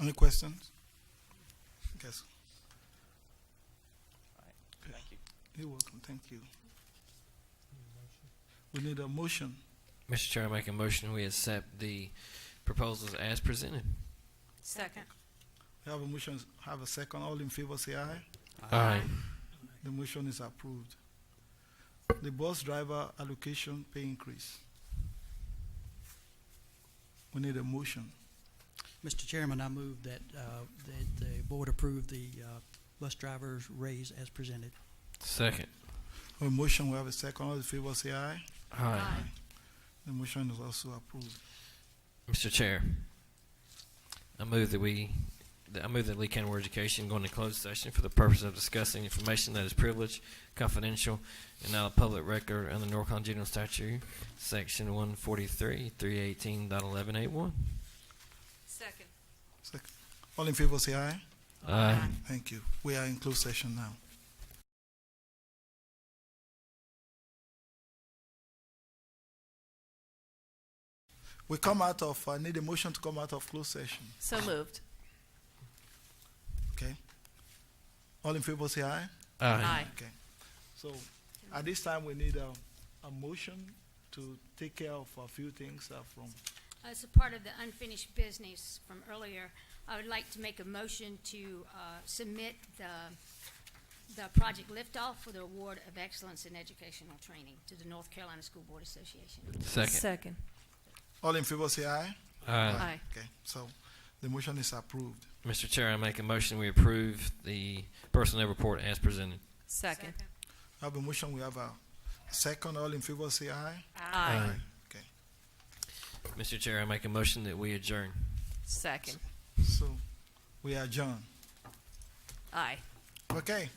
Any questions? Yes.
All right. Thank you.
You're welcome. Thank you. We need a motion.
Mr. Chair, I make a motion we accept the proposals as presented.
Second.
We have a motion, have a second. All in favor, say aye.
Aye.
The motion is approved. The bus driver allocation pay increase. We need a motion.
Mr. Chairman, I move that the board approve the bus driver's raise as presented.
Second.
We have a motion, we have a second. All in favor, say aye.
Aye.
The motion is also approved.
Mr. Chair, I move that Lee County Board of Education go into closed session for the purpose of discussing information that is privileged, confidential, and not a public record under North Carolina General Statute, Section 143, 318.1181.
Second.
Second. All in favor, say aye.
Aye.
Thank you. We are in closed session now. We come out of, I need a motion to come out of closed session.
So moved.
Okay. All in favor, say aye.
Aye.
Okay. So at this time, we need a motion to take care of a few things from.
As a part of the unfinished business from earlier, I would like to make a motion to submit the project liftoff for the Award of Excellence in Educational Training to the North Carolina School Board Association.
Second.
All in favor, say aye.
Aye.
Okay. So the motion is approved.
Mr. Chair, I make a motion we approve the personnel report as presented.
Second.
I have a motion. We have a second. All in favor, say aye.
Aye.
Okay.
Mr. Chair, I make a motion that we adjourn.
Second.
So we adjourn.
Aye.
Okay.